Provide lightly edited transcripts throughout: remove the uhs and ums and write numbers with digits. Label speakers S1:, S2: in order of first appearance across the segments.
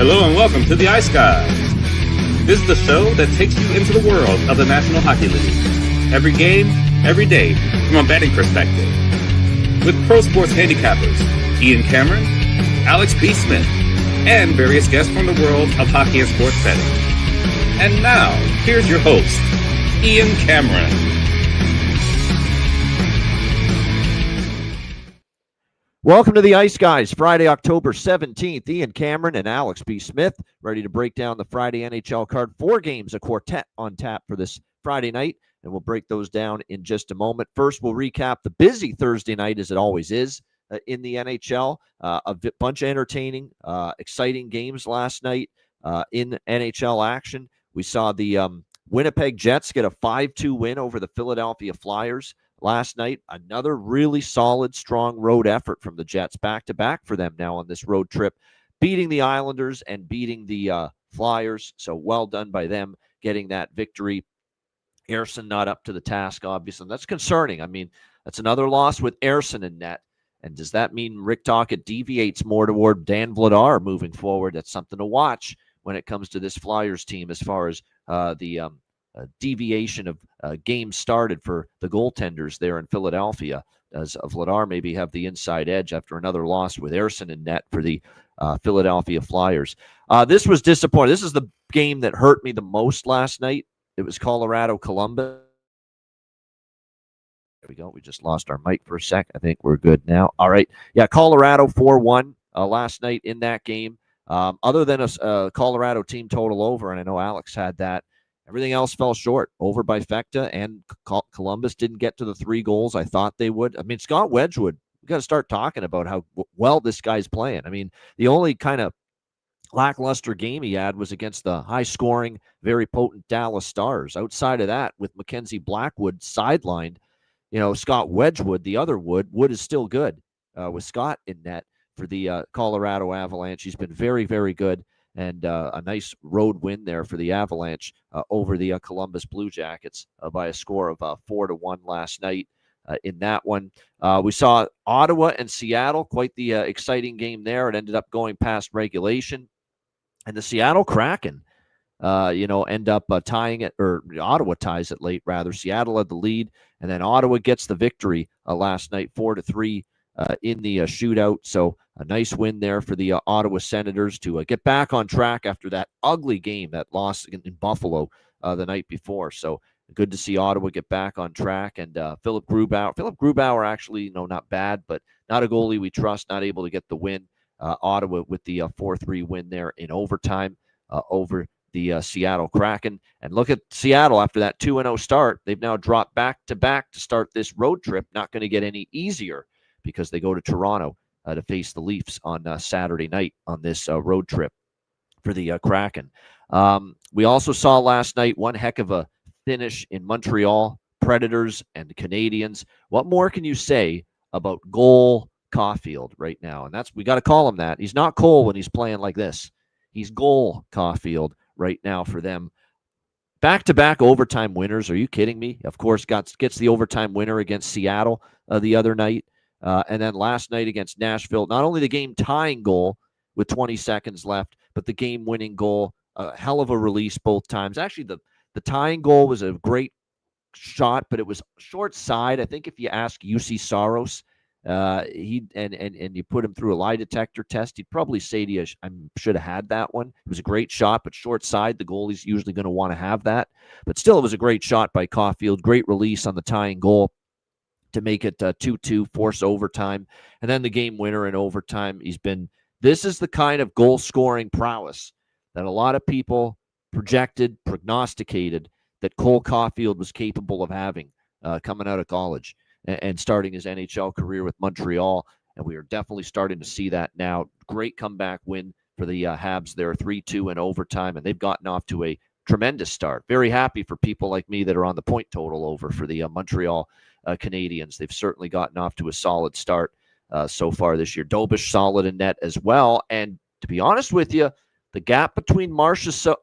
S1: Hello and welcome to the Ice Guys. This is the show that takes you into the world of the National Hockey League. Every game, every day, from a betting perspective. With pro sports handicappers, Ian Cameron, Alex B. Smith, and various guests from the world of hockey and sports betting. And now, here's your host, Ian Cameron.
S2: Welcome to the Ice Guys, Friday, October 17th. Ian Cameron and Alex B. Smith ready to break down the Friday NHL card. 4 games, a quartet on tap for this Friday night, and we'll break those down in just a moment. First, we'll recap the busy Thursday night, as it always is, in the NHL. A bunch of entertaining, exciting games last night in NHL action. We saw the Winnipeg Jets get a 5-2 win over the Philadelphia Flyers last night. Another really solid, strong road effort from the Jets, back-to-back for them now on this road trip, beating the Islanders and beating the Flyers. So well done by them getting that victory. Ersson not up to the task, obviously. And that's concerning. I mean, that's another loss with Ersson in net. And does that mean Rick Tocchet deviates more toward Dan Vladar moving forward? That's something to watch when it comes to this Flyers team as far as the deviation of games started for the goaltenders there in Philadelphia, as Vladar maybe have the inside edge after another loss with Ersson in net for the Philadelphia Flyers. This was disappointing. This is the game that hurt me the most last night. It was Colorado-Columbus. There we go. We just lost our mic for a sec. I think we're good now. All right. Yeah, Colorado 4-1 last night in that game. Other than a Colorado team total over, and I know Alex had that, everything else fell short. Over by Fekta, and Columbus didn't get to the 3 goals I thought they would. I mean, Scott Wedgwood, we got to start talking about how well this guy's playing. I mean, the only kind of lackluster game he had was against the high-scoring, very potent Dallas Stars. Outside of that, with Mackenzie Blackwood sidelined, Scott Wedgwood, the other Wood is still good with Scott in net for the Colorado Avalanche. He's been very, very good. And a nice road win there for the Avalanche over the Columbus Blue Jackets by a score of 4-1 last night in that one. We saw Ottawa and Seattle, quite the exciting game there. It ended up going past regulation. And the Seattle Kraken, end up tying it, or Ottawa ties it late, rather. Seattle had the lead, and then Ottawa gets the victory last night, 4-3 in the shootout. So a nice win there for the Ottawa Senators to get back on track after that ugly game, that loss in Buffalo the night before. So good to see Ottawa get back on track. And Philip Grubauer actually, not bad, but not a goalie we trust, not able to get the win. Ottawa with the 4-3 win there in overtime over the Seattle Kraken. And look at Seattle after that 2-0 start. They've now dropped back-to-back to start this road trip. Not going to get any easier because they go to Toronto to face the Leafs on Saturday night on this road trip for the Kraken. We also saw last night one heck of a finish in Montreal, Predators and Canadiens. What more can you say about Goal Caulfield right now? And we got to call him that. He's not Cole when he's playing like this. He's Goal Caulfield right now for them. Back-to-back overtime winners. Are you kidding me? Of course, gets the overtime winner against Seattle the other night. And then last night against Nashville, not only the game-tying goal with 20 seconds left, but the game-winning goal. A hell of a release both times. Actually, the tying goal was a great shot, but it was short side. I think if you ask UC Saros, and you put him through a lie detector test, he'd probably say to you, I should have had that one. It was a great shot, but short side, the goalie's usually going to want to have that. But still, it was a great shot by Caulfield. Great release on the tying goal to make it 2-2, force overtime, and then the game winner in overtime. This is the kind of goal scoring prowess that a lot of people prognosticated that Cole Caulfield was capable of having coming out of college and starting his NHL career with Montreal. And we are definitely starting to see that now. Great comeback win for the Habs there, 3-2 in overtime, and they've gotten off to a tremendous start. Very happy for people like me that are on the point total over for the Montreal Canadiens. They've certainly gotten off to a solid start so far this year. Dobish solid in net as well. And to be honest with you, the gap between Montembeault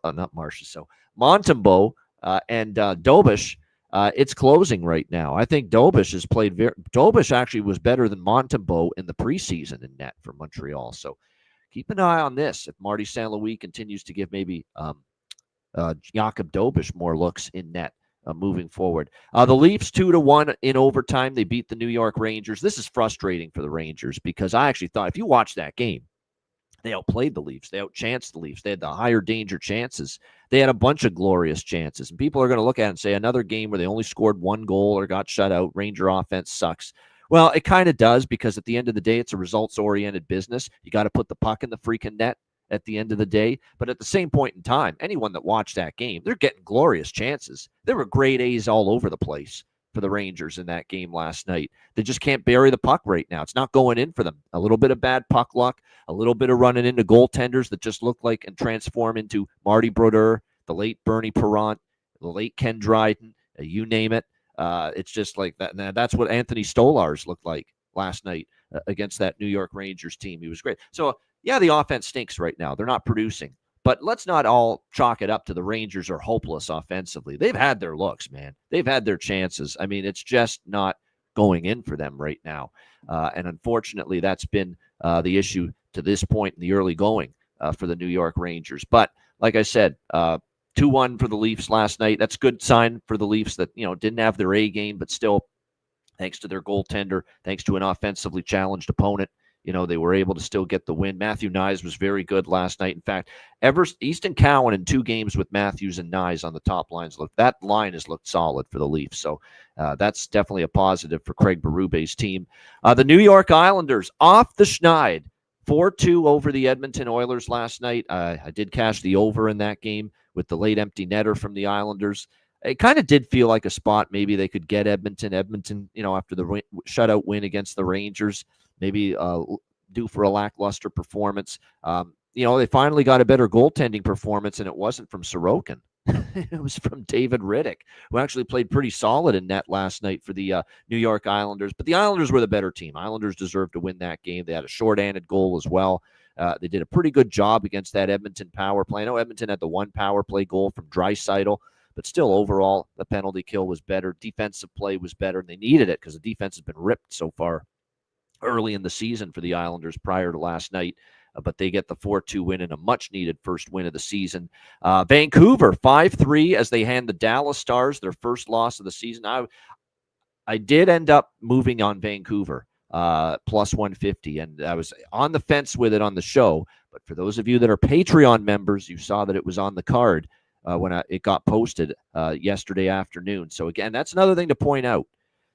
S2: and Dobish, it's closing right now. I think Dobish actually was better than Montembeault in the preseason in net for Montreal. So keep an eye on this. If Marty St. Louis continues to give maybe Jakob Dobish more looks in net moving forward. The Leafs 2-1 in overtime. They beat the New York Rangers. This is frustrating for the Rangers because I actually thought if you watch that game, they outplayed the Leafs. They outchanced the Leafs. They had the higher danger chances. They had a bunch of glorious chances. And people are going to look at it and say another game where they only scored one goal or got shut out. Ranger offense sucks. Well, it kind of does because at the end of the day, it's a results-oriented business. You got to put the puck in the freaking net at the end of the day. But at the same point in time, anyone that watched that game, they're getting glorious chances. There were grade A's all over the place for the Rangers in that game last night. They just can't bury the puck right now. It's not going in for them. A little bit of bad puck luck, a little bit of running into goaltenders that just look like and transform into Marty Brodeur, the late Bernie Perrant, the late Ken Dryden, you name it. It's just like that. Now, that's what Anthony Stolarz looked like last night against that New York Rangers team. He was great. So, yeah, the offense stinks right now. They're not producing. But let's not all chalk it up to the Rangers are hopeless offensively. They've had their looks, man. They've had their chances. I mean, it's just not going in for them right now. And unfortunately, that's been the issue to this point in the early going for the New York Rangers. But like I said, 2-1 for the Leafs last night. That's a good sign for the Leafs that, didn't have their A game, but still, thanks to their goaltender, thanks to an offensively challenged opponent, they were able to still get the win. Matthew Nyes was very good last night. In fact, Easton Cowan in 2 games with Matthews and Nyes on the top lines. That line has looked solid for the Leafs. So that's definitely a positive for Craig Berube's team. The New York Islanders off the schneid, 4-2 over the Edmonton Oilers last night. I did cash the over in that game with the late empty netter from the Islanders. It kind of did feel like a spot maybe they could get Edmonton. Edmonton, after the shutout win against the Rangers, maybe due for a lackluster performance. They finally got a better goaltending performance, and it wasn't from Sorokin. It was from David Riddick, who actually played pretty solid in net last night for the New York Islanders. But the Islanders were the better team. Islanders deserved to win that game. They had a shorthanded goal as well. They did a pretty good job against that Edmonton power play. I know Edmonton had the one power play goal from Draisaitl, but still, overall, the penalty kill was better. Defensive play was better, and they needed it because the defense has been ripped so far early in the season for the Islanders prior to last night. But they get the 4-2 win and a much-needed first win of the season. Vancouver, 5-3 as they hand the Dallas Stars their first loss of the season. I did end up moving on Vancouver, plus 150, and I was on the fence with it on the show. But for those of you that are Patreon members, you saw that it was on the card when it got posted yesterday afternoon. So again, that's another thing to point out.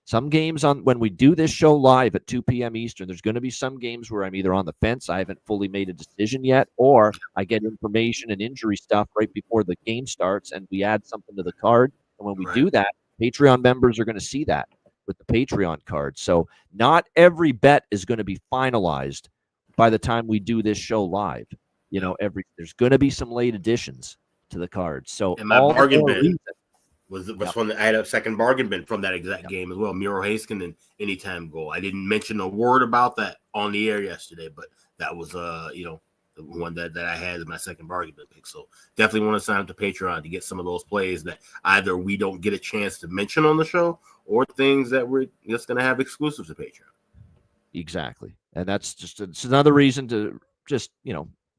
S2: Some games when we do this show live at 2 p.m. Eastern, there's going to be some games where I'm either on the fence, I haven't fully made a decision yet, or I get information and injury stuff right before the game starts, and we add something to the card. And when we do that, Patreon members are going to see that with the Patreon card. So not every bet is going to be finalized by the time we do this show live. There's going to be some late additions to the card. So
S3: and my bargain bin was from I had a second bargain bin from that exact game as well. Miro Haskin and anytime goal. I didn't mention a word about that on the air yesterday, but that was the one that I had as my second bargain bin pick. So definitely want to sign up to Patreon to get some of those plays that either we don't get a chance to mention on the show or things that we're just going to have exclusives to Patreon.
S2: Exactly. And that's it's another reason to just,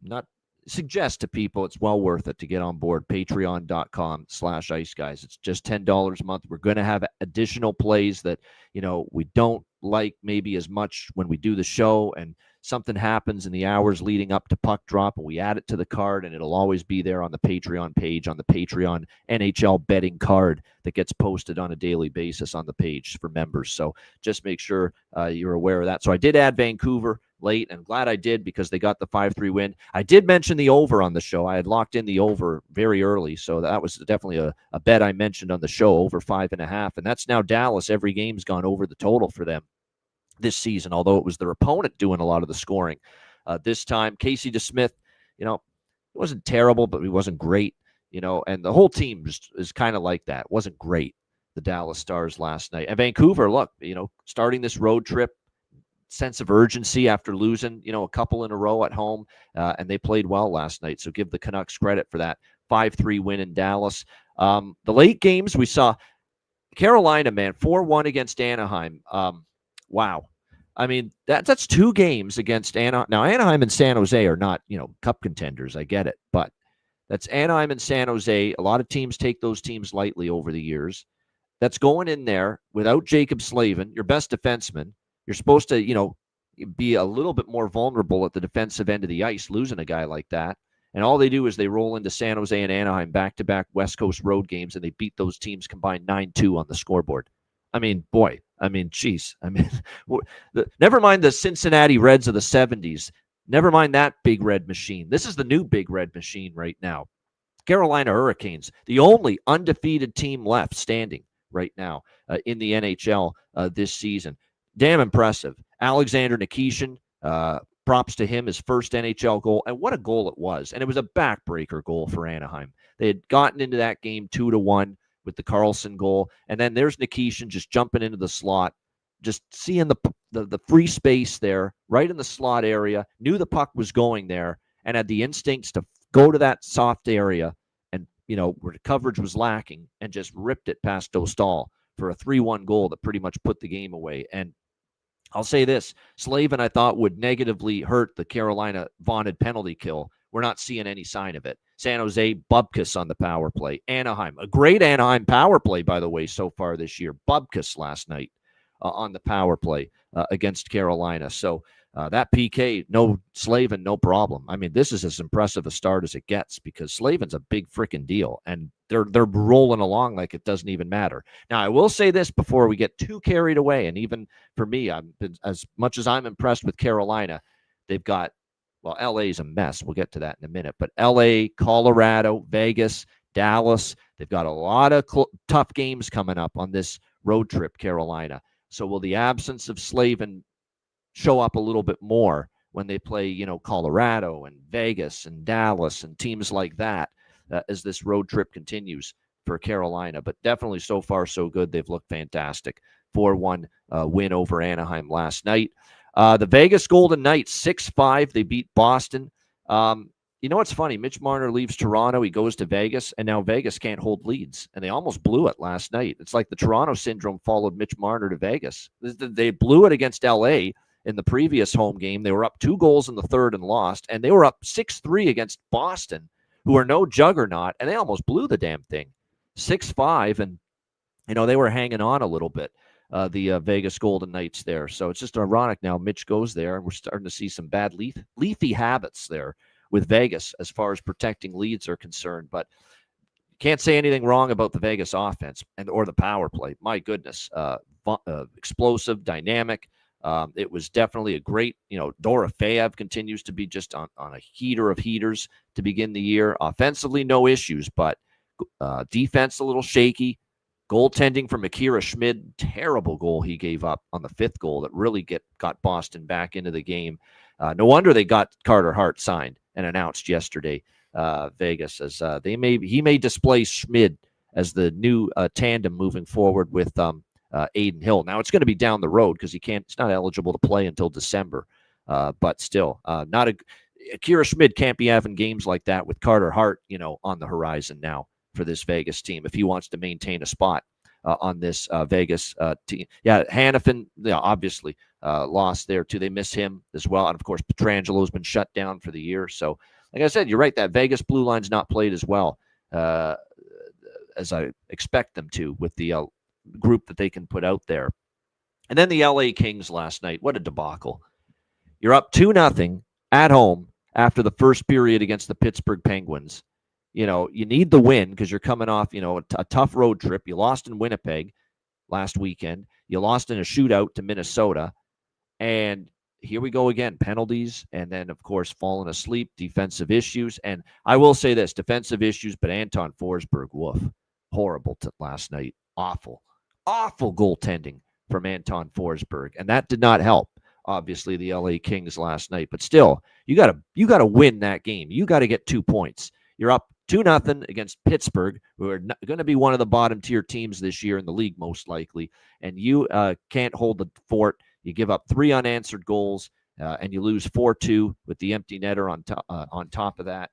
S2: not suggest to people it's well worth it to get on board. Patreon.com/Ice Guys. It's just $10 a month. We're going to have additional plays that, we don't like maybe as much when we do the show, and something happens in the hours leading up to puck drop, and we add it to the card, and it'll always be there on the Patreon page, on the Patreon NHL betting card that gets posted on a daily basis on the page for members. So just make sure you're aware of that. So I did add Vancouver late, and glad I did because they got the 5-3 win. I did mention the over on the show. I had locked in the over very early, so that was definitely a bet I mentioned on the show, over 5.5, and that's now Dallas. Every game's gone over the total for them this season, although it was their opponent doing a lot of the scoring. This time, Casey DeSmith, it wasn't terrible, but he wasn't great, and the whole team is kind of like that. It wasn't great, the Dallas Stars last night. And Vancouver, look, starting this road trip, sense of urgency after losing, a couple in a row at home, and they played well last night. So give the Canucks credit for that 5-3 win in Dallas. The late games, we saw Carolina, man, 4-1 against Anaheim. Wow. I mean, that's 2 games against Anaheim. Now, Anaheim and San Jose are not, cup contenders. I get it. But that's Anaheim and San Jose. A lot of teams take those teams lightly over the years. That's going in there without Jacob Slavin, your best defenseman. You're supposed to, be a little bit more vulnerable at the defensive end of the ice, losing a guy like that. And all they do is they roll into San Jose and Anaheim back-to-back West Coast road games, and they beat those teams combined 9-2 on the scoreboard. I mean, boy. I mean, geez. I mean, never mind the Cincinnati Reds of the 70s. Never mind that big red machine. This is the new big red machine right now. Carolina Hurricanes, the only undefeated team left standing right now in the NHL this season. Damn impressive. Alexander Nikishin, props to him, his first NHL goal. And what a goal it was. And it was a backbreaker goal for Anaheim. They had gotten into that game 2-1 with the Carlson goal. And then there's Nikishin just jumping into the slot, just seeing the free space there, right in the slot area, knew the puck was going there, and had the instincts to go to that soft area and, where the coverage was lacking, and just ripped it past Dostal for a 3-1 goal that pretty much put the game away. And I'll say this, Slavin, I thought, would negatively hurt the Carolina vaunted penalty kill. We're not seeing any sign of it. San Jose, Bubkus on the power play. Anaheim, a great Anaheim power play, by the way, so far this year. Bubkus last night on the power play against Carolina. So that PK, no Slavin, no problem. I mean, this is as impressive a start as it gets, because Slavin's a big freaking deal, and they're rolling along like it doesn't even matter. Now, I will say this before we get too carried away, and even for me, as much as I'm impressed with Carolina, they've got, well, LA's a mess. We'll get to that in a minute. But LA, Colorado, Vegas, Dallas, they've got a lot of tough games coming up on this road trip, Carolina. So will the absence of Slavin show up a little bit more when they play, Colorado and Vegas and Dallas and teams like that as this road trip continues for Carolina? But definitely so far so good. They've looked fantastic. 4-1 win over Anaheim last night. The Vegas Golden Knights, 6-5. They beat Boston. What's funny? Mitch Marner leaves Toronto. He goes to Vegas, and now Vegas can't hold leads. And they almost blew it last night. It's like the Toronto syndrome followed Mitch Marner to Vegas. They blew it against LA in the previous home game. They were up 2 goals in the third and lost. And they were up 6-3 against Boston, who are no juggernaut, and they almost blew the damn thing. 6-5, and, they were hanging on a little bit. The Vegas Golden Knights there. So it's just ironic now Mitch goes there, and we're starting to see some bad leafy habits there with Vegas as far as protecting leads are concerned. But can't say anything wrong about the Vegas offense or the power play. My goodness, explosive, dynamic. It was definitely a great, Dorofeyev continues to be just on a heater of heaters to begin the year. Offensively, no issues, but defense a little shaky. Goaltending from Akira Schmid, terrible goal he gave up on the 5th goal that really got Boston back into the game. No wonder they got Carter Hart signed and announced yesterday, Vegas, as he may display Schmid as the new tandem moving forward with Aiden Hill. Now it's going to be down the road because he's not eligible to play until December, but still, Akira Schmid can't be having games like that with Carter Hart, on the horizon now for this Vegas team if he wants to maintain a spot on this Vegas team. Yeah, Hannafin, obviously lost there too. They miss him as well. And of course, Petrangelo's been shut down for the year. So like I said, you're right, that Vegas blue line's not played as well as I expect them to with the group that they can put out there. And then the LA Kings last night, what a debacle. You're up 2-0 at home after the first period against the Pittsburgh Penguins. You need the win because you're coming off, a tough road trip. You lost in Winnipeg last weekend. You lost in a shootout to Minnesota. And here we go again, penalties. And then, of course, falling asleep, defensive issues. And I will say this, defensive issues, but Anton Forsberg, woof, horrible last night. Awful goaltending from Anton Forsberg. And that did not help, obviously, the LA Kings last night. But still, you got to win that game. You got to get 2 points. You're up 2-0 against Pittsburgh, who are going to be one of the bottom-tier teams this year in the league, most likely. And you can't hold the fort. You give up 3 unanswered goals, and you lose 4-2 with the empty netter on top of that.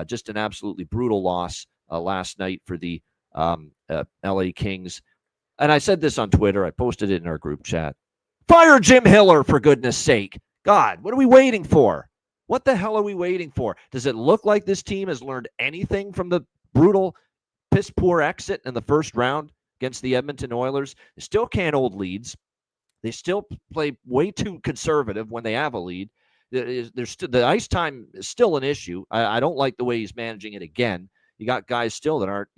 S2: Just an absolutely brutal loss last night for the LA Kings. And I said this on Twitter. I posted it in our group chat. Fire Jim Hiller, for goodness sake. God, what are we waiting for? What the hell are we waiting for? Does it look like this team has learned anything from the brutal, piss-poor exit in the first round against the Edmonton Oilers? They still can't hold leads. They still play way too conservative when they have a lead. The ice time is still an issue. I don't like the way he's managing it again. You got guys still that aren't,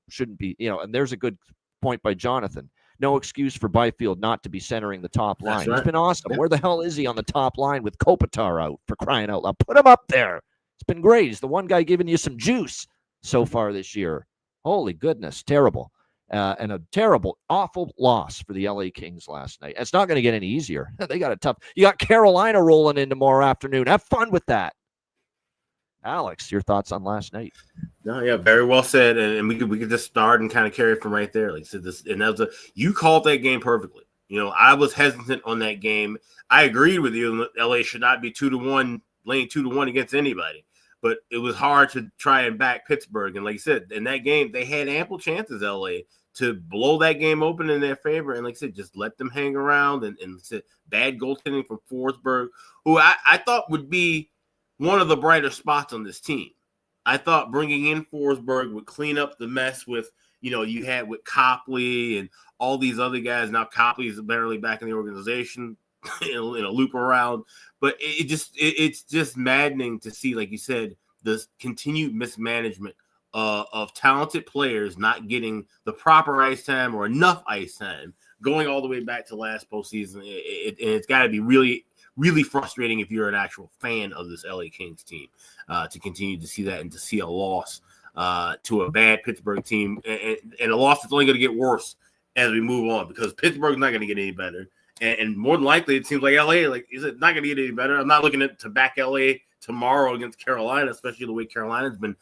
S2: shouldn't be, and there's a good point by Jonathan. No excuse for Byfield not to be centering the top line. That's right. He's been awesome. Yeah. Where the hell is he on the top line with Kopitar out, for crying out loud? Put him up there. It's been great. He's the one guy giving you some juice so far this year. Holy goodness, terrible. And a terrible, awful loss for the LA Kings last night. It's not going to get any easier. They got a tough. You got Carolina rolling in tomorrow afternoon. Have fun with that. Alex, your thoughts on last night?
S3: No, yeah, very well said. And we could just start and kind of carry it from right there. Like I said, you called that game perfectly. I was hesitant on that game. I agreed with you. LA should not be 2-1, laying 2-1 against anybody. But it was hard to try and back Pittsburgh. And like I said, in that game, they had ample chances, LA, to blow that game open in their favor. And like I said, just let them hang around. And like I said, bad goaltending from Forsberg, who I thought would be one of the brighter spots on this team. I thought bringing in Forsberg would clean up the mess with, you had with Copley and all these other guys. Now Copley is barely back in the organization in a loop around. But it's just maddening to see, like you said, this continued mismanagement of talented players not getting the proper ice time or enough ice time, going all the way back to last postseason. It's got to be really, really frustrating if you're an actual fan of this LA Kings team to continue to see that and to see a loss to a bad Pittsburgh team and a loss that's only going to get worse as we move on, because Pittsburgh's not going to get any better. And more than likely, it seems like LA, is it not going to get any better? I'm not looking to back LA tomorrow against Carolina, especially the way Carolina's been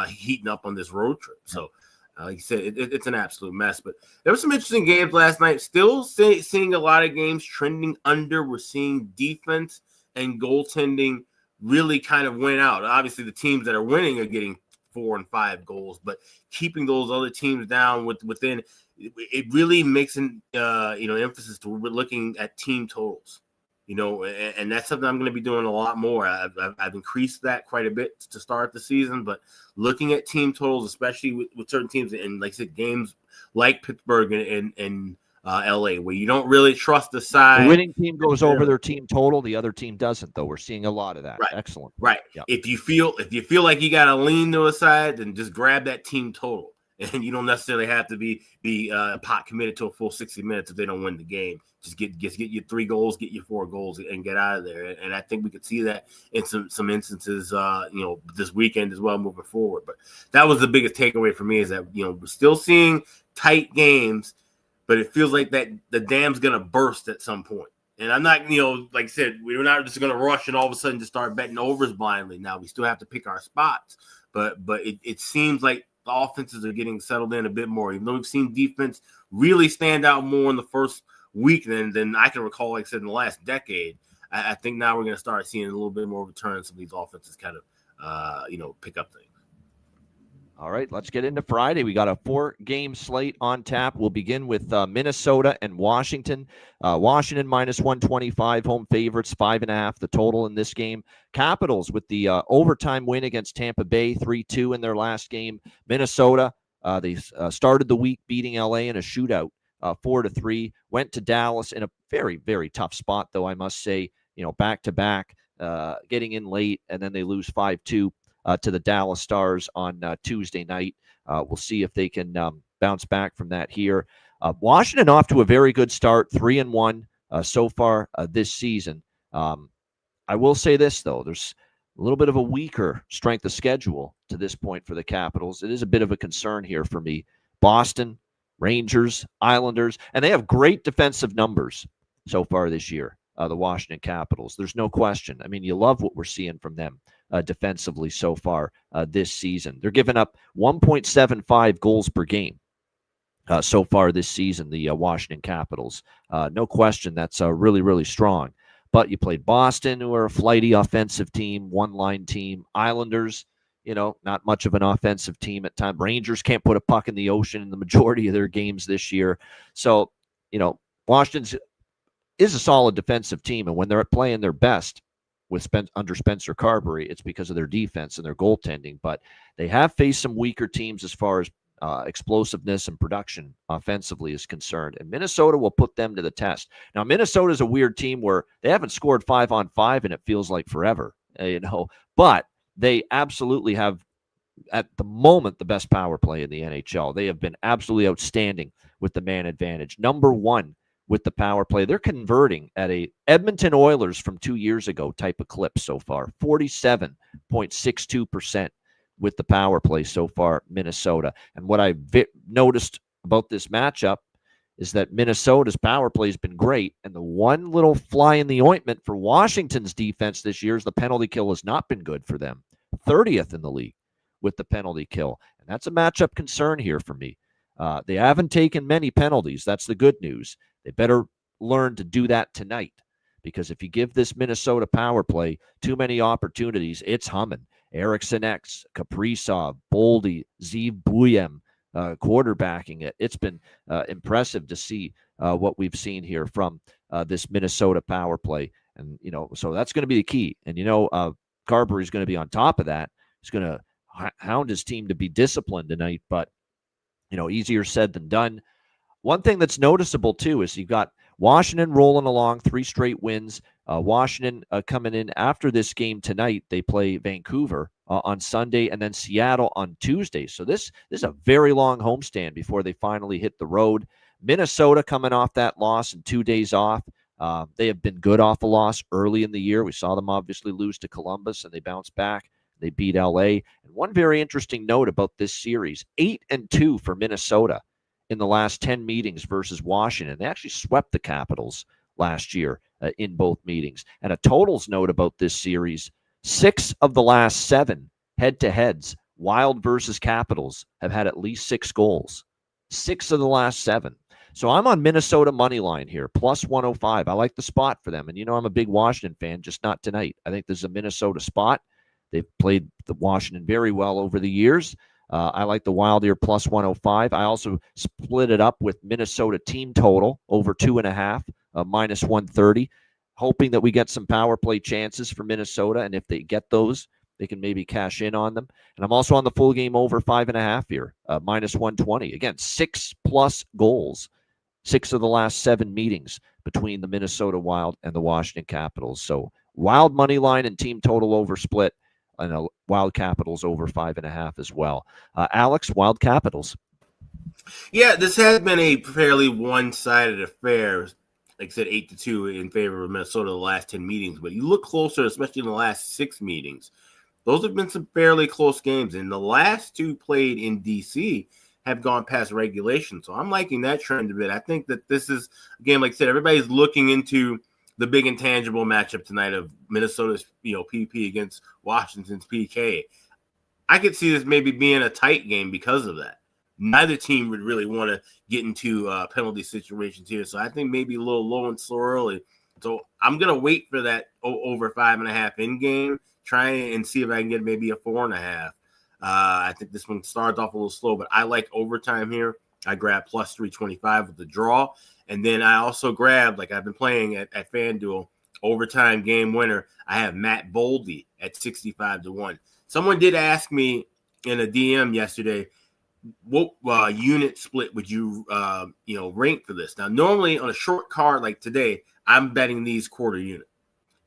S3: heating up on this road trip. So, like you said, it's an absolute mess. But there were some interesting games last night. Still seeing a lot of games trending under. We're seeing defense and goaltending really kind of win out. Obviously, the teams that are winning are getting 4 and 5 goals, but keeping those other teams down within – it really makes an emphasis to looking at team totals, and that's something I'm going to be doing a lot more. I've increased that quite a bit to start the season, but looking at team totals, especially with certain teams, and like I said, games like Pittsburgh and LA, where you don't really trust the side.
S2: The winning team goes over their team total. The other team doesn't, though. We're seeing a lot of that.
S3: Right.
S2: Excellent.
S3: Right. Yep. If you feel like you got to lean to a side, then just grab that team total. And you don't necessarily have to be pot committed to a full 60 minutes if they don't win the game. Just get you 3 goals, get you 4 goals, and get out of there. And I think we could see that in some instances, this weekend as well, moving forward. But that was the biggest takeaway for me, is that we're still seeing tight games, but it feels like that the dam's gonna burst at some point. And I'm not, like I said, we're not just gonna rush and all of a sudden just start betting overs blindly. Now we still have to pick our spots, but it seems like the offenses are getting settled in a bit more, even though we've seen defense really stand out more in the first week than I can recall, like I said, in the last decade. I think now we're going to start seeing a little bit more return. Some of these offenses kind of, pick up things.
S2: All right, let's get into Friday. We got a 4-game slate on tap. We'll begin with Minnesota and Washington. Washington minus 125, home favorites, 5.5 the total in this game. Capitals with the overtime win against Tampa Bay, 3-2 in their last game. Minnesota, they started the week beating LA in a shootout, 4-3. Went to Dallas in a very, very tough spot, though, I must say, back-to-back, getting in late, and then they lose 5-2. To the Dallas Stars on Tuesday night. We'll see if they can bounce back from that here. Washington off to a very good start, 3-1 so far this season. I will say this, though. There's a little bit of a weaker strength of schedule to this point for the Capitals. It is a bit of a concern here for me. Boston, Rangers, Islanders, and they have great defensive numbers so far this year, the Washington Capitals. There's no question. I mean, you love what we're seeing from them. Defensively so far this season. They're giving up 1.75 goals per game so far this season, the Washington Capitals. No question, that's really, really strong. But you played Boston, who are a flighty offensive team, one-line team. Islanders, not much of an offensive team at times. Rangers can't put a puck in the ocean in the majority of their games this year. So, Washington's is a solid defensive team. And when they're playing their best under Spencer Carberry, it's because of their defense and their goaltending. But they have faced some weaker teams as far as explosiveness and production offensively is concerned. And Minnesota will put them to the test. Now, Minnesota is a weird team where they haven't scored 5-on-5 and it feels like forever, but they absolutely have, at the moment, the best power play in the NHL. They have been absolutely outstanding with the man advantage. Number one with the power play. They're converting at a Edmonton Oilers from 2 years ago type of clip so far. 47.62% with the power play so far, Minnesota. And what I noticed about this matchup is that Minnesota's power play has been great. And the one little fly in the ointment for Washington's defense this year is the penalty kill has not been good for them. 30th in the league with the penalty kill. And that's a matchup concern here for me. They haven't taken many penalties. That's the good news. They better learn to do that tonight, because if you give this Minnesota power play too many opportunities, it's humming. Eriksson X, Kaprizov, Boldy, Zeev Buyem quarterbacking it. It's been impressive to see what we've seen here from this Minnesota power play. And, so that's going to be the key. And, Carberry's going to be on top of that. He's going to hound his team to be disciplined tonight, but, easier said than done. One thing that's noticeable, too, is you've got Washington rolling along, 3 straight wins. Washington coming in after this game tonight. They play Vancouver on Sunday and then Seattle on Tuesday. So this is a very long homestand before they finally hit the road. Minnesota coming off that loss and 2 days off. They have been good off a loss early in the year. We saw them obviously lose to Columbus, and they bounced back. They beat LA. And one very interesting note about this series, 8-2 for Minnesota in the last 10 meetings versus Washington. They actually swept the Capitals last year in both meetings. And a totals note about this series, 6 of the last 7 head-to-heads, Wild versus Capitals, have had at least 6 goals. 6 of the last 7. So I'm on Minnesota money line here, plus 105. I like the spot for them. And, I'm a big Washington fan, just not tonight. I think there's a Minnesota spot. They've played the Washington very well over the years. I like the Wild here plus 105. I also split it up with Minnesota team total over 2.5, minus 130, hoping that we get some power play chances for Minnesota. And if they get those, they can maybe cash in on them. And I'm also on the full game over 5.5 here, minus 120. Again, 6+ goals, 6 of the last 7 meetings between the Minnesota Wild and the Washington Capitals. So Wild money line and team total over split. And Wild Capitals over 5.5 as well. Alex, Wild Capitals.
S3: Yeah, this has been a fairly one-sided affair. Like I said, 8-2 in favor of Minnesota the last 10 meetings. But you look closer, especially in the last 6 meetings. Those have been some fairly close games. And the last 2 played in D.C. have gone past regulation. So I'm liking that trend a bit. I think that this is, again, like I said, everybody's looking into the big intangible matchup tonight of Minnesota's, PP against Washington's PK. I could see this maybe being a tight game because of that. Neither team would really want to get into penalty situations here. So I think maybe a little low and slow early. So I'm going to wait for that over 5.5 in game, try and see if I can get maybe a 4.5. I think this one starts off a little slow, but I like overtime here. I grab plus 325 with the draw. And then I also grabbed, like I've been playing at FanDuel, overtime game winner. I have Matt Boldy at 65-1. Someone did ask me in a DM yesterday, what unit split would you, rank for this? Now, normally on a short card like today, I'm betting these quarter unit.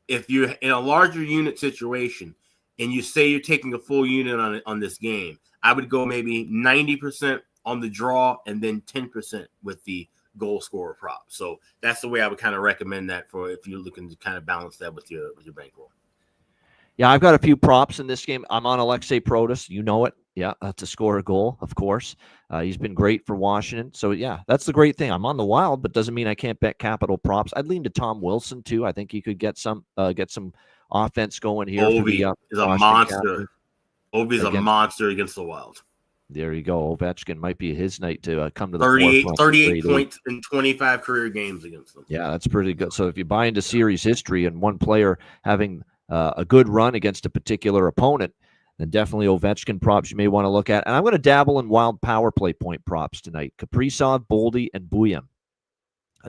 S3: If you're in a larger unit situation and you say you're taking a full unit on this game, I would go maybe 90% on the draw and then 10% with the goal scorer prop. So that's the way I would kind of recommend that for if you're looking to kind of balance that with your bankroll.
S2: Yeah, I've got a few props in this game. I'm on Alexei Protas. You know it. Yeah, to score a goal, of course. He's been great for Washington. So, yeah, that's the great thing. I'm on the Wild, but doesn't mean I can't bet capital props. I'd lean to Tom Wilson, too. I think he could get some offense going here.
S3: Ovi is a monster. Ovi's a monster against the Wild.
S2: There you go. Ovechkin might be his night to come to the
S3: 38 points in 25 career games against them.
S2: Yeah, that's pretty good. So if you buy into series history and one player having a good run against a particular opponent, then definitely Ovechkin props you may want to look at. And I'm going to dabble in Wild power play point props tonight. Kaprizov, Boldy, and Buyem.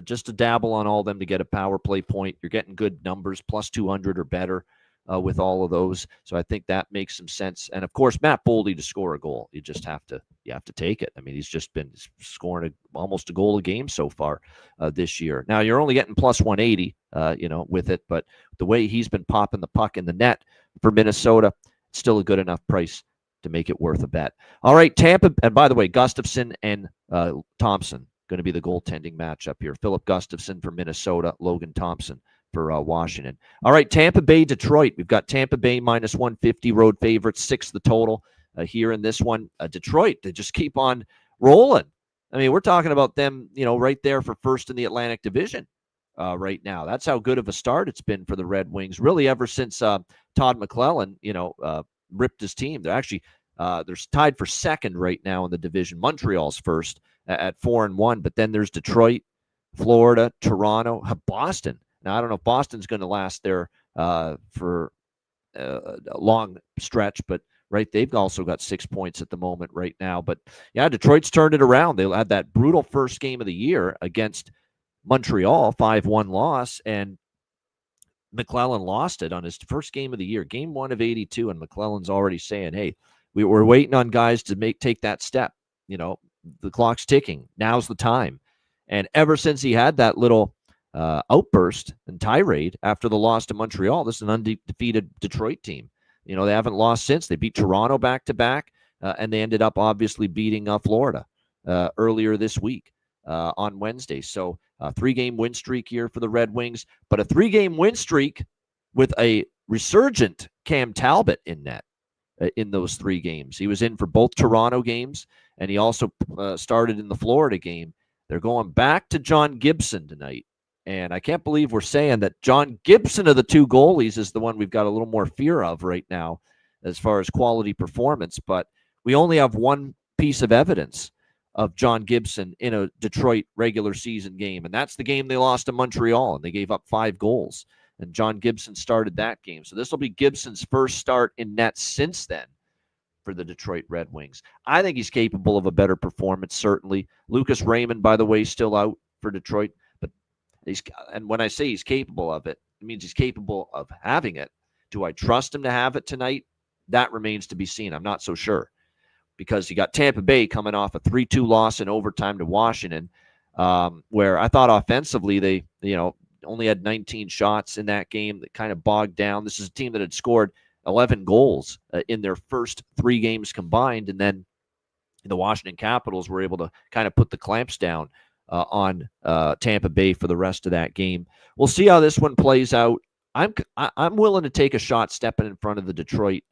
S2: just to dabble on all of them to get a power play point. You're getting good numbers, plus 200 or better with all of those. So I think that makes some sense. And of course, Matt Boldy to score a goal, you have to take it. I mean, he's just been scoring almost a goal a game so far this year. Now you're only getting plus 180, with it, but the way he's been popping the puck in the net for Minnesota, still a good enough price to make it worth a bet. All right, Tampa, and by the way, Gustafsson and Thompson going to be the goaltending matchup here. Philip Gustafsson for Minnesota, Logan Thompson for Washington. All right, Tampa Bay, Detroit. We've got Tampa Bay minus 150, road favorites, 6 the total here in this one. Detroit, they just keep on rolling. I mean, we're talking about them, right there for first in the Atlantic Division right now. That's how good of a start it's been for the Red Wings, really ever since Todd McClellan, ripped his team. They're actually they're tied for second right now in the division. Montreal's first at 4-1, but then there's Detroit, Florida, Toronto, Boston. Now, I don't know if Boston's going to last there for a long stretch, but right, they've also got 6 points at the moment right now. But yeah, Detroit's turned it around. They had that brutal first game of the year against Montreal, 5-1 loss, and McClellan lost it on his first game of the year, game 1 of 82, and McClellan's already saying, hey, we're waiting on guys to take that step. The clock's ticking. Now's the time. And ever since he had that little outburst and tirade after the loss to Montreal, this is an undefeated Detroit team. They haven't lost since. They beat Toronto back-to-back, and they ended up obviously beating Florida earlier this week on Wednesday. So a 3-game win streak here for the Red Wings, but a 3-game win streak with a resurgent Cam Talbot in net in those 3 games. He was in for both Toronto games, and he also started in the Florida game. They're going back to John Gibson tonight. And I can't believe we're saying that John Gibson of the 2 goalies is the one we've got a little more fear of right now as far as quality performance. But we only have one piece of evidence of John Gibson in a Detroit regular season game, and that's the game they lost to Montreal, and they gave up 5 goals. And John Gibson started that game. So this will be Gibson's first start in net since then for the Detroit Red Wings. I think he's capable of a better performance, certainly. Lucas Raymond, by the way, still out for Detroit. And when I say he's capable of it, it means he's capable of having it. Do I trust him to have it tonight? That remains to be seen. I'm not so sure, because you got Tampa Bay coming off a 3-2 loss in overtime to Washington, where I thought offensively they, only had 19 shots in that game that kind of bogged down. This is a team that had scored 11 goals in their first 3 games combined, and then the Washington Capitals were able to kind of put the clamps down on Tampa Bay for the rest of that game. We'll see how this one plays out. I'm willing to take a shot stepping in front of the Detroit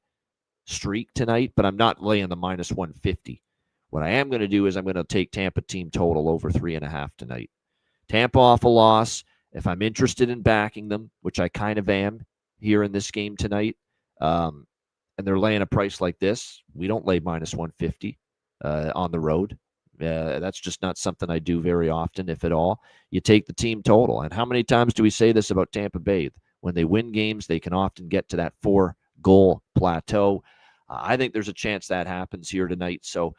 S2: streak tonight, but I'm not laying the minus 150. What I am going to do is I'm going to take Tampa team total over 3.5 tonight. Tampa off a loss. If I'm interested in backing them, which I kind of am here in this game tonight, and they're laying a price like this, we don't lay minus 150 on the road. That's just not something I do very often, if at all. You take the team total. And how many times do we say this about Tampa Bay? When they win games, they can often get to that 4-goal plateau. I think there's a chance that happens here tonight. So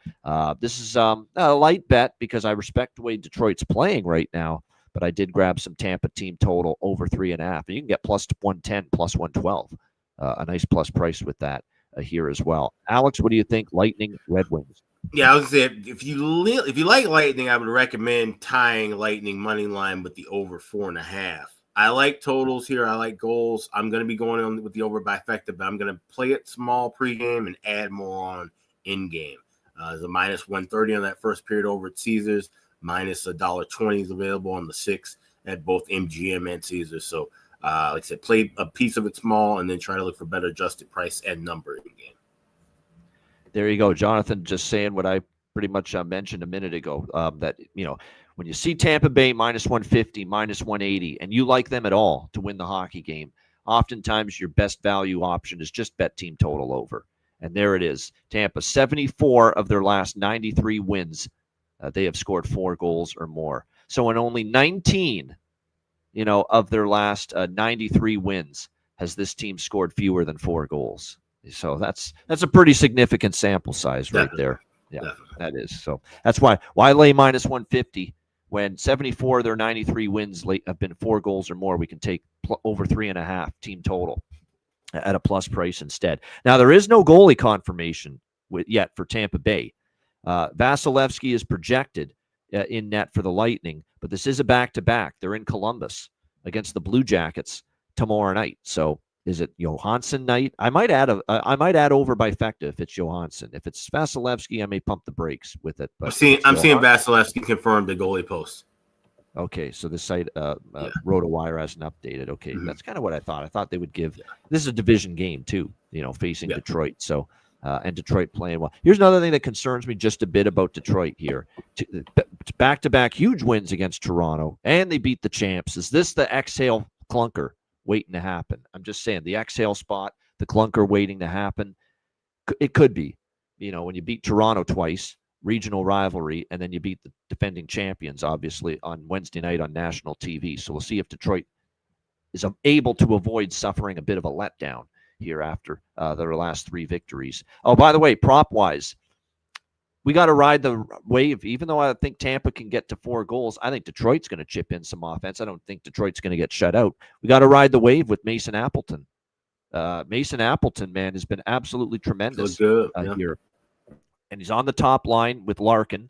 S2: this is a light bet because I respect the way Detroit's playing right now, but I did grab some Tampa team total over 3.5. And you can get plus 110, plus 112. A nice plus price with that here as well. Alex, what do you think? Lightning, Red Wings.
S3: Yeah, I was saying if you like Lightning, I would recommend tying Lightning money line with the over 4.5. I like totals here. I like goals. I'm going to be going on with the over bifecta, but I'm going to play it small pregame and add more on in game. There's a minus 130 on that first period over at Caesars. Minus $1.20 is available on the 6 at both MGM and Caesars. So, like I said, play a piece of it small and then try to look for better adjusted price and number in game.
S2: There you go. Jonathan just saying what I pretty much mentioned a minute ago, that, when you see Tampa Bay minus 150, minus 180, and you like them at all to win the hockey game, oftentimes your best value option is just bet team total over. And there it is. Tampa, 74 of their last 93 wins, they have scored 4 goals or more. So in only 19, of their last 93 wins, has this team scored fewer than 4 goals. So that's a pretty significant sample size right there. Yeah, that is. So that's why lay minus 150 when 74 of their 93 wins have been 4 goals or more, we can take over 3.5 team total at a plus price instead. Now, there is no goalie confirmation yet for Tampa Bay. Vasilevsky is projected in net for the Lightning, but this is a back-to-back. They're in Columbus against the Blue Jackets tomorrow night. So is it Johansson night? I might add over by Fecta if it's Johansson. If it's Vasilevsky, I may pump the brakes with it. But
S3: I'm seeing Vasilevsky confirmed the goalie post.
S2: Okay, so the site RotoWire hasn't updated. Okay, that's kind of what I thought. I thought they would give. This is a division game too, facing Detroit. So and Detroit playing well. Here's another thing that concerns me just a bit about Detroit here. Back-to-back huge wins against Toronto, and they beat the champs. Is this the exhale clunker waiting to happen? I'm just saying, the exhale spot, the clunker waiting to happen. It could be. When you beat Toronto twice, regional rivalry, and then you beat the defending champions, obviously, on Wednesday night on national TV. So we'll see if Detroit is able to avoid suffering a bit of a letdown here after their last 3 victories. Oh, by the way, prop-wise, we got to ride the wave. Even though I think Tampa can get to 4 goals, I think Detroit's going to chip in some offense. I don't think Detroit's going to get shut out. We got to ride the wave with Mason Appleton. Mason Appleton, man, has been absolutely tremendous here. And he's on the top line with Larkin,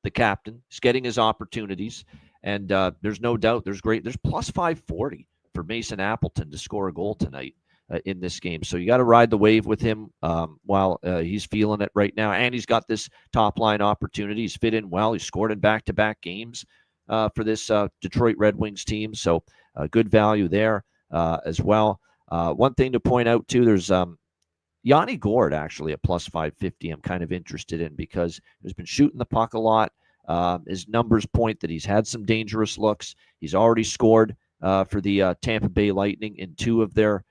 S2: the captain. He's getting his opportunities. And there's no doubt there's plus 540 for Mason Appleton to score a goal tonight in this game. So you got to ride the wave with him while he's feeling it right now. And he's got this top line opportunity. He's fit in well. He's scored in back-to-back games for this Detroit Red Wings team. So good value there as well. One thing to point out, too, there's Yanni Gourde actually at plus 550 I'm kind of interested in because he's been shooting the puck a lot. His numbers point that he's had some dangerous looks. He's already scored for the Tampa Bay Lightning in 2 of their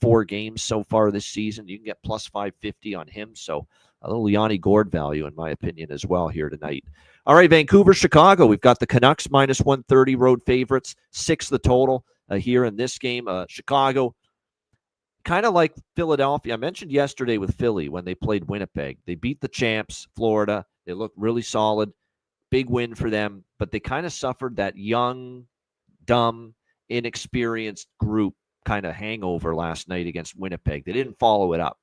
S2: 4 games so far this season. You can get plus 550 on him. So a little Yanni Gourde value, in my opinion, as well here tonight. All right, Vancouver, Chicago. We've got the Canucks minus 130 road favorites, 6 the total here in this game. Chicago, kind of like Philadelphia. I mentioned yesterday with Philly when they played Winnipeg. They beat the champs, Florida. They looked really solid. Big win for them, but they kind of suffered that young, dumb, inexperienced group kind of hangover last night against Winnipeg. They didn't follow it up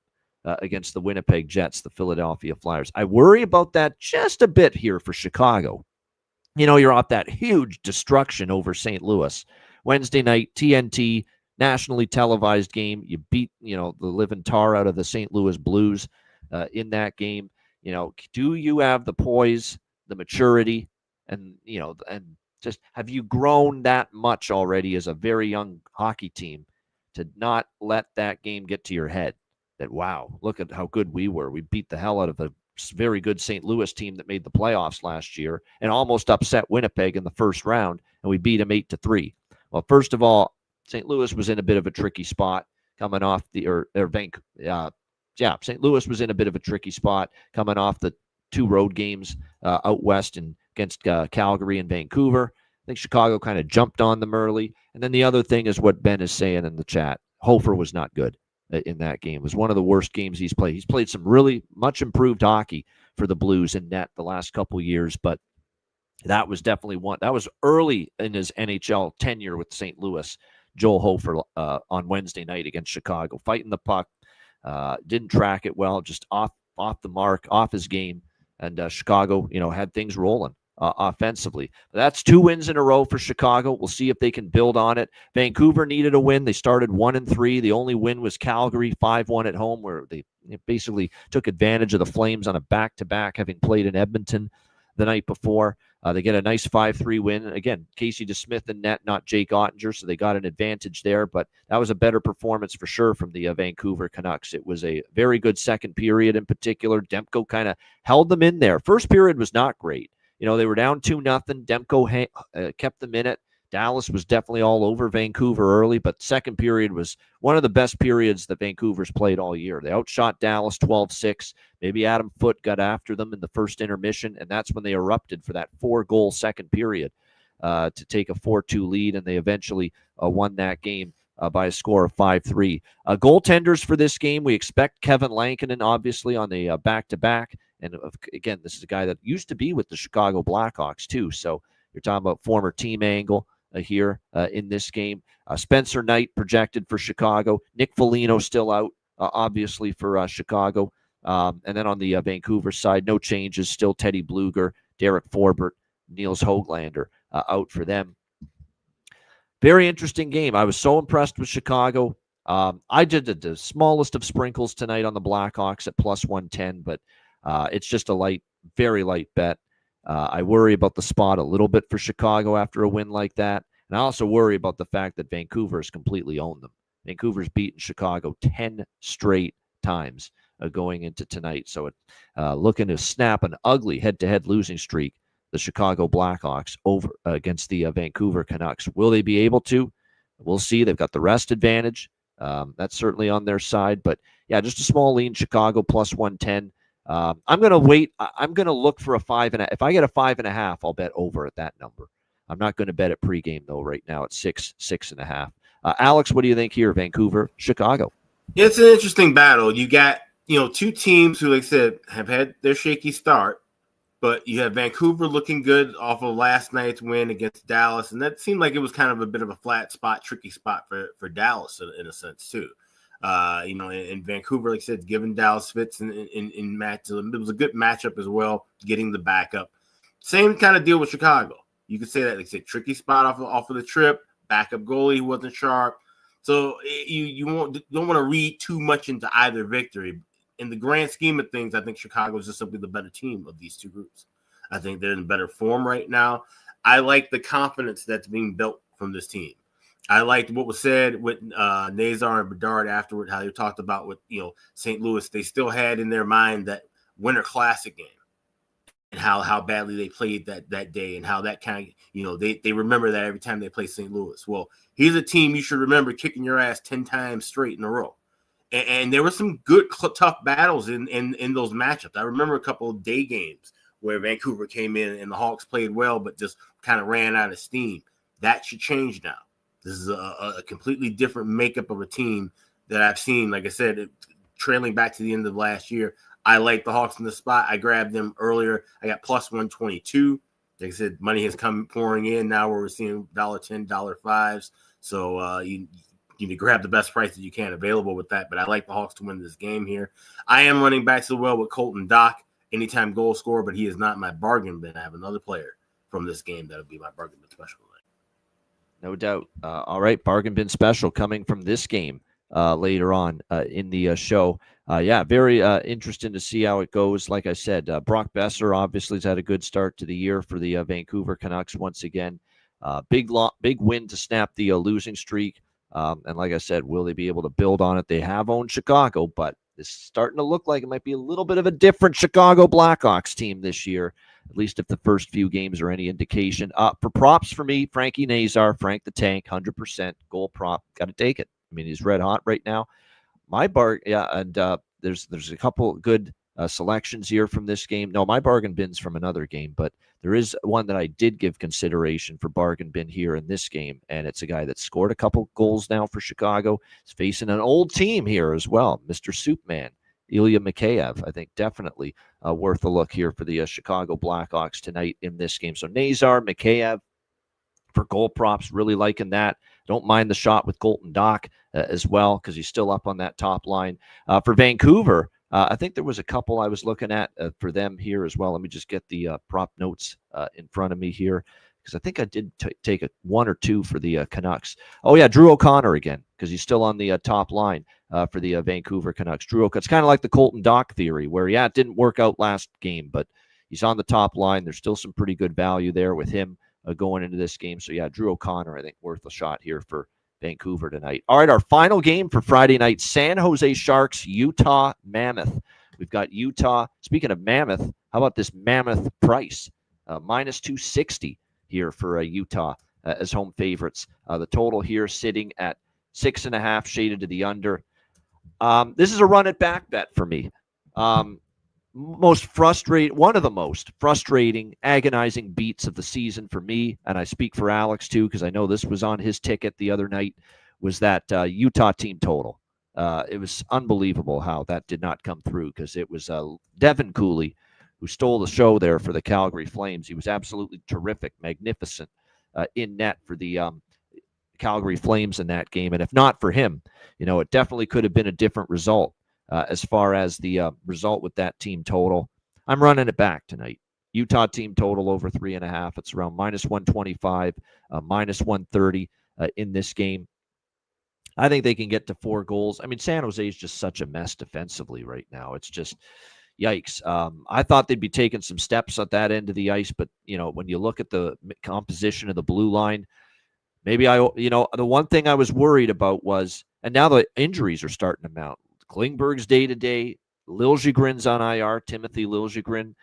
S2: against the Winnipeg Jets, the Philadelphia Flyers. I worry about that just a bit here for Chicago. You're off that huge destruction over St. Louis. Wednesday night, TNT, nationally televised game. You beat, the living tar out of the St. Louis Blues in that game. Do you have the poise, the maturity, and just have you grown that much already as a very young hockey team to not let that game get to your head that, wow, look at how good we were. We beat the hell out of a very good St. Louis team that made the playoffs last year and almost upset Winnipeg in the first round, and we beat them 8-3. Well, first of all, St. Louis was in a bit of a tricky spot coming off St. Louis was in a bit of a tricky spot coming off the 2 road games out west and against Calgary and Vancouver. I think Chicago kind of jumped on them early. And then the other thing is what Ben is saying in the chat. Hofer was not good in that game. It was one of the worst games he's played. He's played some really much improved hockey for the Blues in net the last couple years, but that was definitely one. That was early in his NHL tenure with St. Louis. Joel Hofer on Wednesday night against Chicago, fighting the puck, didn't track it well, just off the mark, off his game, and Chicago, had things rolling offensively. That's 2 wins in a row for Chicago. We'll see if they can build on it. Vancouver needed a win. They started 1-3. The only win was Calgary, 5-1 at home, where they basically took advantage of the Flames on a back-to-back, having played in Edmonton the night before. They get a nice 5-3 win. Again, Casey DeSmith in net, not Jake Ottinger, so they got an advantage there. But that was a better performance for sure from the Vancouver Canucks. It was a very good second period in particular. Demko kind of held them in there. First period was not great. They were down 2-0. Demko kept them in it. Dallas was definitely all over Vancouver early, but second period was one of the best periods that Vancouver's played all year. They outshot Dallas 12-6. Maybe Adam Foote got after them in the first intermission, and that's when they erupted for that 4-goal second period to take a 4-2 lead, and they eventually won that game by a score of 5-3. Goaltenders for this game, we expect Kevin Lankinen, obviously, on the back-to-back. And again, this is a guy that used to be with the Chicago Blackhawks, too. So You're talking about former team Angle here in this game. Spencer Knight projected for Chicago. Nick Foligno still out, obviously, for Chicago. And then on the Vancouver side, no changes. Still Teddy Bluger, Derek Forbert, Niels Höglander out for them. Very interesting game. I was so impressed with Chicago. I did the smallest of sprinkles tonight on the Blackhawks at plus 110, but it's just a very light bet. I worry about the spot a little bit for Chicago after a win like that. And I also worry about the fact that Vancouver has completely owned them. Vancouver's beaten Chicago 10 straight times going into tonight. So it looking to snap an ugly head-to-head losing streak, the Chicago Blackhawks over against the Vancouver Canucks. Will they be able to? We'll see. They've got the rest advantage. That's certainly on their side. But, yeah, just a small lean, Chicago plus 110. I'm going to wait. I'm going to look for a 5.5. If I get a 5.5, I'll bet over at that number. I'm not going to bet at pregame, though, right now at 6.5. Alex, what do you think here, Vancouver, Chicago?
S3: It's an interesting battle. You got, two teams who, like I said, have had their shaky start, but you have Vancouver looking good off of last night's win against Dallas, and that seemed like it was kind of a bit of a flat spot, tricky spot for Dallas in a sense, too. In Vancouver, like I said, giving Dallas fits in matches. It was a good matchup as well, getting the backup. Same kind of deal with Chicago. You could say that, like I said, tricky spot off of the trip, backup goalie who wasn't sharp. So you don't want to read too much into either victory. In the grand scheme of things, I think Chicago is just simply the better team of these two groups. I think they're in better form right now. I like the confidence that's being built from this team. I liked what was said with Nazar and Bedard afterward, how they talked about with St. Louis. They still had in their mind that Winter Classic game and how badly they played that day and how that kind of, they remember that every time they play St. Louis. Well, here's a team you should remember kicking your ass 10 times straight in a row. And there were some good, tough battles in those matchups. I remember a couple of day games where Vancouver came in and the Hawks played well, but just kind of ran out of steam. That should change now. This is a completely different makeup of a team that I've seen. Like I said, trailing back to the end of last year, I like the Hawks in the spot. I grabbed them earlier. I got plus 122. Like I said, money has come pouring in now where we're seeing $1.10, $5s. So you need to grab the best price that you can available with that. But I like the Hawks to win this game here. I am running back to the well with Colton Dock, anytime goal scorer, but he is not my bargain bin. I have another player from this game that'll be my bargain bin special.
S2: No doubt. All right, bargain bin special coming from this game later on in the show. Very interesting to see how it goes. Like I said, Brock Besser obviously has had a good start to the year for the Vancouver Canucks once again. Big win to snap the losing streak. And like I said, will they be able to build on it? They have owned Chicago, but it's starting to look like it might be a little bit of a different Chicago Blackhawks team this year, at least if the first few games are any indication. For props for me, Frankie Nazar, Frank the Tank, 100% goal prop. Got to take it. I mean, he's red hot right now. There's a couple good selections here from this game. No, my bargain bin's from another game, but there is one that I did give consideration for bargain bin here in this game, and it's a guy that scored a couple goals now for Chicago. He's facing an old team here as well, Mr. Soupman, Ilya Mikheyev. I think definitely worth a look here for the Chicago Blackhawks tonight in this game. So Nazar, Mikheyev for goal props, really liking that. Don't mind the shot with Colton Dock as well because he's still up on that top line. For Vancouver, I think there was a couple I was looking at for them here as well. Let me just get the prop notes in front of me here because I think I did take one or two for the Canucks. Oh, yeah, Drew O'Connor again because he's still on the top line for the Vancouver Canucks. Drew O'Connor, it's kind of like the Colton Dock theory where, it didn't work out last game, but he's on the top line. There's still some pretty good value there with him going into this game. So, Drew O'Connor, I think, worth a shot here for Vancouver tonight. All right, our final game for Friday night, San Jose Sharks, Utah Mammoth. We've got Utah. Speaking of Mammoth, how about this Mammoth price? Minus 260 here for Utah as home favorites. The total here sitting at 6.5, shaded to the under. This is a run it back bet for me. One of the most frustrating, agonizing beats of the season for me, and I speak for Alex too, because I know this was on his ticket the other night, was that Utah team total. It was unbelievable how that did not come through because it was Devin Cooley who stole the show there for the Calgary Flames. He was absolutely terrific, magnificent in net for the Calgary Flames in that game. And if not for him, it definitely could have been a different result as far as the result with that team total. I'm running it back tonight. Utah team total over 3.5. It's around -125, -130 in this game. I think they can get to 4 goals. I mean, San Jose is just such a mess defensively right now. It's just yikes. I thought they'd be taking some steps at that end of the ice, but when you look at the composition of the blue line, maybe the one thing I was worried about was, and now the injuries are starting to mount. Klingberg's day-to-day, Liljegren's on IR, Timothy Liljegren.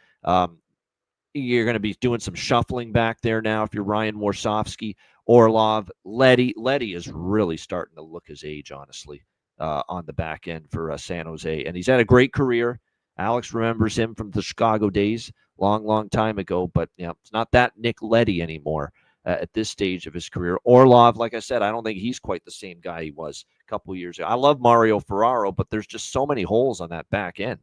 S2: You're going to be doing some shuffling back there now if you're Ryan Warsofsky, Orlov, Leddy. Leddy is really starting to look his age, honestly, on the back end for San Jose. And he's had a great career. Alex remembers him from the Chicago days, long time ago. But it's not that Nick Leddy anymore at this stage of his career. Orlov, like I said, I don't think he's quite the same guy he was a couple of years ago. I love Mario Ferraro, but there's just so many holes on that back end.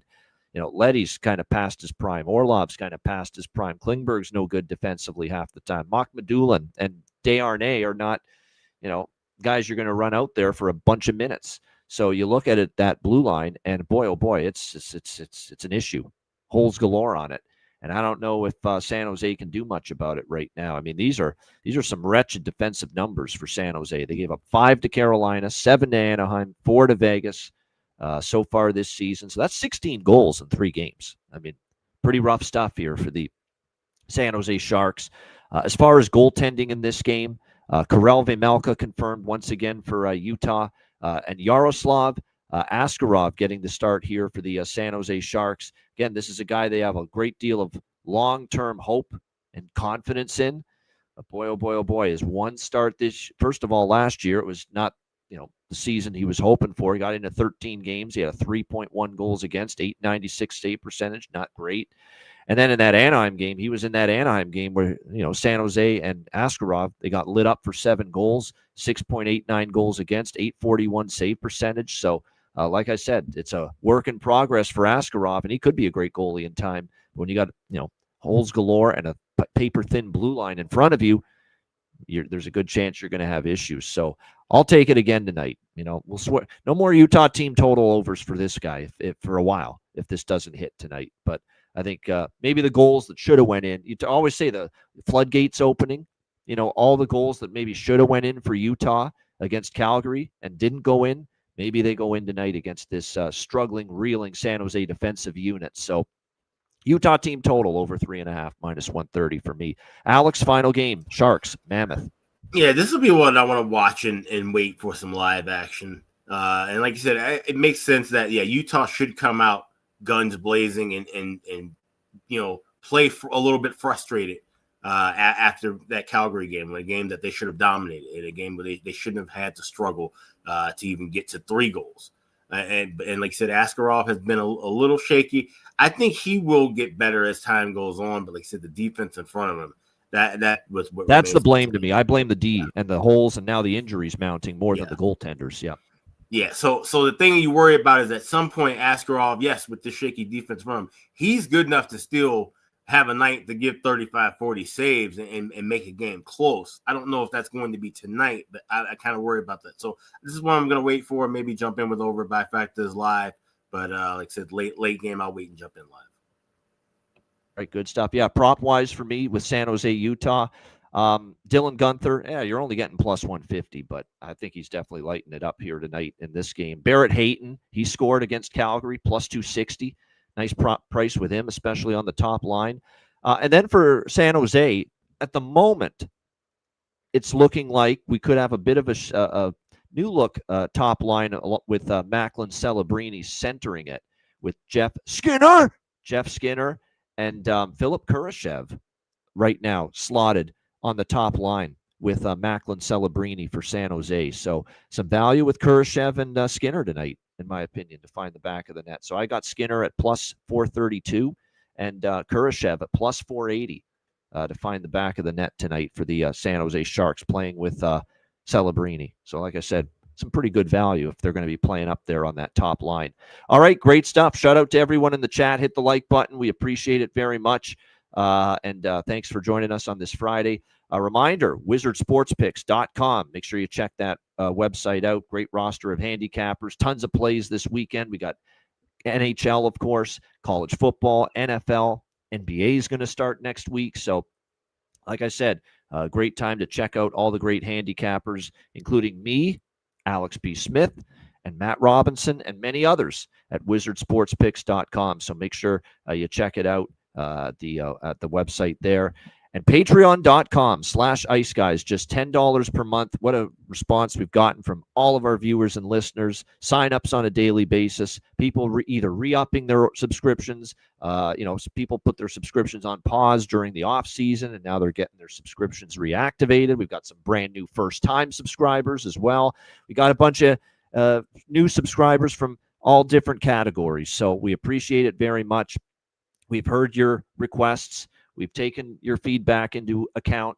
S2: Leddy's kind of past his prime. Orlov's kind of past his prime. Klingberg's no good defensively half the time. Makhmadulin and Desharnais are not, guys you're going to run out there for a bunch of minutes. So you look at it, that blue line, and boy, oh boy, it's an issue. Holes galore on it. And I don't know if San Jose can do much about it right now. I mean, these are some wretched defensive numbers for San Jose. They gave up 5 to Carolina, 7 to Anaheim, 4 to Vegas so far this season. So that's 16 goals in 3 games. I mean, pretty rough stuff here for the San Jose Sharks. As far as goaltending in this game, Karel Vejmelka confirmed once again for Utah, and Yaroslav Askarov getting the start here for the San Jose Sharks. Again, this is a guy they have a great deal of long-term hope and confidence in. But boy, oh boy, oh boy, his one start first of all, last year, it was not, the season he was hoping for. He got into 13 games. He had a 3.1 goals against, .896 save percentage, not great. And then in that Anaheim game, he was in that Anaheim game where, San Jose and Askarov, they got lit up for 7 goals, 6.89 goals against, .841 save percentage. So, like I said, it's a work in progress for Askarov, and he could be a great goalie in time. But when you got, holes galore and a paper-thin blue line in front of you, there's a good chance you're going to have issues. So I'll take it again tonight. We'll swear no more Utah team total overs for this guy if for a while if this doesn't hit tonight. But I think maybe the goals that should have went in. You always say the floodgates opening. All the goals that maybe should have went in for Utah against Calgary and didn't go in. Maybe they go in tonight against this struggling, reeling San Jose defensive unit. So Utah team total over 3.5, -130 for me. Alex, final game, Sharks, Mammoth.
S3: Yeah, this will be one I want to watch and wait for some live action. And like you said, it makes sense that, Utah should come out guns blazing and play a little bit frustrated after that Calgary game, a game that they should have dominated, a game where they shouldn't have had to struggle to even get to 3 goals. And like I said, Askarov has been a little shaky. I think he will get better as time goes on. But like I said, the defense in front of him, that was what.
S2: That's the blame to me. I blame the D and the holes and now the injuries mounting more than the goaltenders. Yeah.
S3: Yeah. So the thing you worry about is at some point, Askarov, yes, with the shaky defense from him, he's good enough to still have a night to give 35, 40 saves and make a game close. I don't know if that's going to be tonight, but I kind of worry about that. So this is what I'm going to wait for. Maybe jump in with over by factors live. But like I said, late game, I'll wait and jump in live.
S2: All right, good stuff. Yeah, prop-wise for me with San Jose, Utah, Dylan Guenther, you're only getting +150, but I think he's definitely lighting it up here tonight in this game. Barrett Hayton, he scored against Calgary, +260. Nice price with him, especially on the top line. And then for San Jose, at the moment, it's looking like we could have a bit of a new look top line with Macklin Celebrini centering it with Jeff Skinner, and Philip Kurashev right now slotted on the top line with Macklin Celebrini for San Jose. So some value with Kurashev and Skinner tonight, in my opinion, to find the back of the net. So I got Skinner at +432 and Kurashev at +480 to find the back of the net tonight for the San Jose Sharks playing with Celebrini. So like I said, some pretty good value if they're going to be playing up there on that top line. All right, great stuff. Shout out to everyone in the chat. Hit the like button. We appreciate it very much. And thanks for joining us on this Friday. A reminder, wizardsportspicks.com. Make sure you check that website out. Great roster of handicappers. Tons of plays this weekend. We got NHL, of course, college football, NFL, NBA is going to start next week. So, like I said, great time to check out all the great handicappers, including me, Alex B. Smith, and Matt Robinson, and many others at wizardsportspicks.com. So make sure you check it out at the website there. And patreon.com/Ice Guys, just $10 per month. What a response we've gotten from all of our viewers and listeners. Sign-ups on a daily basis. People either re-upping their subscriptions. People put their subscriptions on pause during the off season, and now they're getting their subscriptions reactivated. We've got some brand new first-time subscribers as well. We got a bunch of new subscribers from all different categories. So we appreciate it very much. We've heard your requests. We've taken your feedback into account,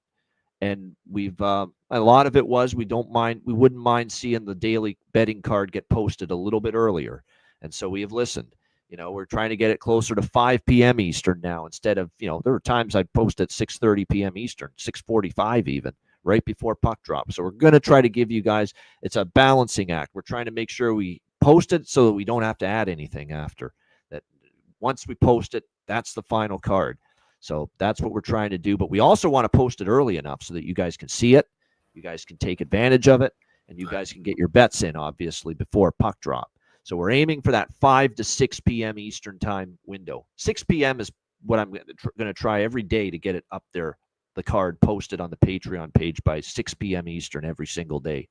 S2: and we've a lot of it was we wouldn't mind seeing the daily betting card get posted a little bit earlier, and so we have listened. We're trying to get it closer to 5 p.m. Eastern now instead of there were times I'd post at 6:30 p.m. Eastern, 6:45 even, right before puck drop. So we're going to try to give you guys. It's a balancing act. We're trying to make sure we post it so that we don't have to add anything after that. Once we post it, that's the final card. So that's what we're trying to do. But we also want to post it early enough so that you guys can see it, you guys can take advantage of it, and you guys can get your bets in, obviously, before puck drop. So we're aiming for that 5 to 6 p.m. Eastern time window. 6 p.m. is what I'm going to try every day to get it up there, the card posted on the Patreon page by 6 p.m. Eastern every single day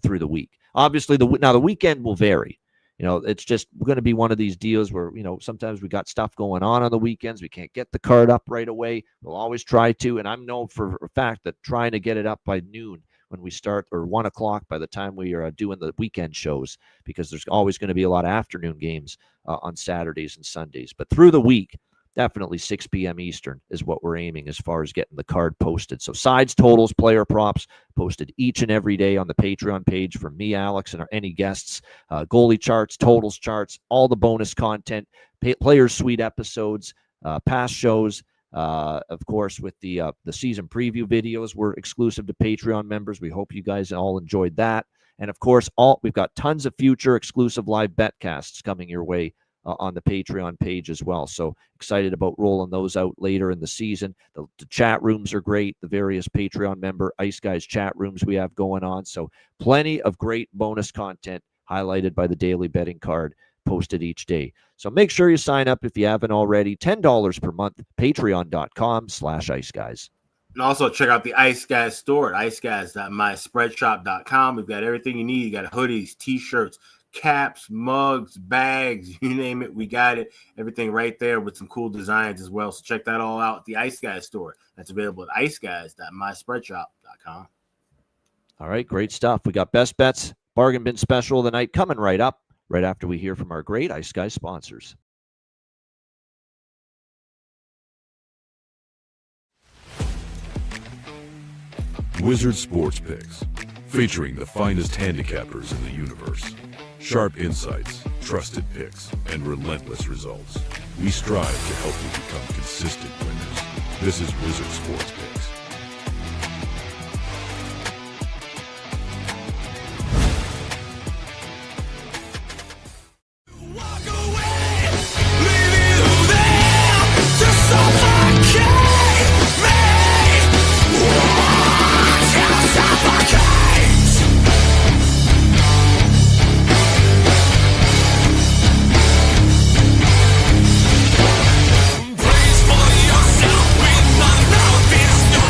S2: through the week. Obviously, now the weekend will vary. It's just going to be one of these deals where, sometimes we got stuff going on the weekends. We can't get the card up right away. We'll always try to. And I'm known for a fact that trying to get it up by noon when we start, or 1 o'clock by the time we are doing the weekend shows, because there's always going to be a lot of afternoon games on Saturdays and Sundays. But through the week, definitely 6 p.m. Eastern is what we're aiming as far as getting the card posted. So sides, totals, player props posted each and every day on the Patreon page for me, Alex, and any guests. Goalie charts, totals charts, all the bonus content, Players Suite episodes, past shows. Of course, with the season preview videos were exclusive to Patreon members. We hope you guys all enjoyed that. And of course, we've got tons of future exclusive live betcasts coming your way on the Patreon page as well. So excited about rolling those out later in the season. The chat rooms are great. The various Patreon member Ice Guys chat rooms we have going on. So plenty of great bonus content highlighted by the daily betting card posted each day. So make sure you sign up if you haven't already. $10 per month, patreon.com/Ice Guys.
S3: And also check out the Ice Guys store at iceguys.myspreadshop.com. We've got everything you need. You got hoodies, t-shirts, caps, mugs, bags, you name it, we got it. Everything right there with some cool designs as well. So check that all out at the Ice Guys store. That's available at iceguys.myspreadshop.com.
S2: All right, great stuff. We got best bets, bargain bin special of the night coming right up, right after we hear from our great Ice Guys sponsors.
S4: Wizard Sports Picks, featuring the finest handicappers in the universe. Sharp insights, trusted picks, and relentless results. We strive to help you become consistent winners. This is Wizard Sports Picks.
S5: Please for yourself with my mouth is no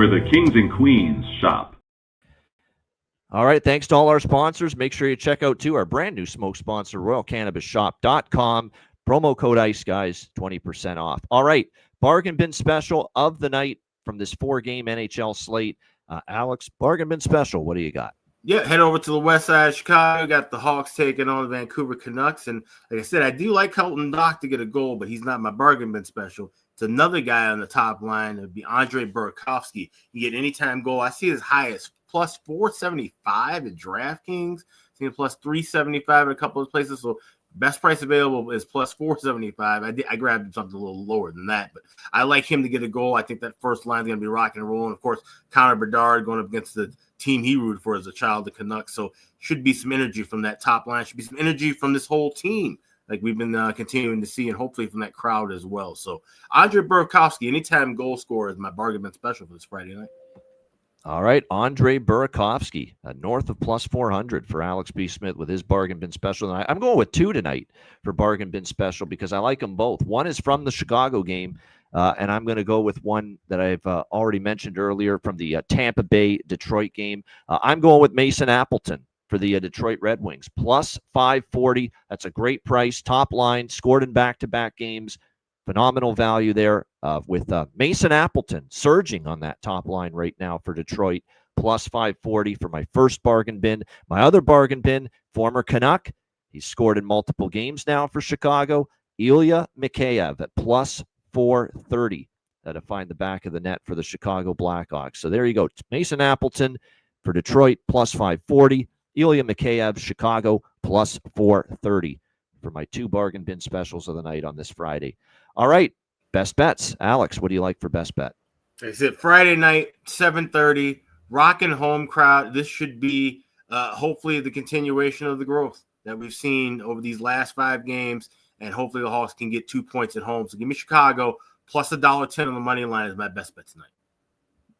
S5: where the kings and queens shop.
S2: All right, thanks to all our sponsors. Make sure you check out, too, our brand new smoke sponsor, RoyalCannabisShop.com. Promo code Ice Guys, 20% off. All right, bargain bin special of the night from this 4-game NHL slate. Alex, bargain bin special, what do you got?
S3: Yeah, head over to the west side of Chicago. Got the Hawks taking on the Vancouver Canucks. And like I said, I do like Helton Dock to get a goal, but he's not my bargain bin special. It's another guy on the top line. It would be Andre Burakovsky. You get anytime goal. I see as high as plus 475 at DraftKings. Seen plus 375 at a couple of places. So best price available is plus 475. I grabbed something a little lower than that, but I like him to get a goal. I think that first line is going to be rocking and rolling. Of course, Connor Bedard going up against the team he rooted for as a child, the Canucks. So should be some energy from that top line. Should be some energy from this whole team, like we've been continuing to see, and hopefully from that crowd as well. So Andre Burakovsky, anytime goal scorer, is my bargain bin special for this Friday night.
S2: All right, Andre Burakovsky, north of plus 400 for Alex B. Smith with his bargain bin special. And I'm going with 2 tonight for bargain bin special because I like them both. One is from the Chicago game, and I'm going to go with one that I've already mentioned earlier from the Tampa Bay Detroit game. I'm going with Mason Appleton for the Detroit Red Wings, plus 540. That's a great price. Top line, scored in back-to-back games. Phenomenal value there with Mason Appleton surging on that top line right now for Detroit, plus 540 for my first bargain bin. My other bargain bin, former Canuck. He's scored in multiple games now for Chicago. Ilya Mikheyev at plus 430 to find the back of the net for the Chicago Blackhawks. So there you go. Mason Appleton for Detroit, plus 540. Ilya Mikheyev, Chicago, plus 430 for my 2 bargain bin specials of the night on this Friday. All right, best bets. Alex, what do you like for best bet?
S3: Like I said, Friday night, 7:30, rocking home crowd. This should be hopefully the continuation of the growth that we've seen over these last 5 games, and hopefully the Hawks can get 2 points at home. So give me Chicago, plus $1.10 on the money line is my best bet tonight.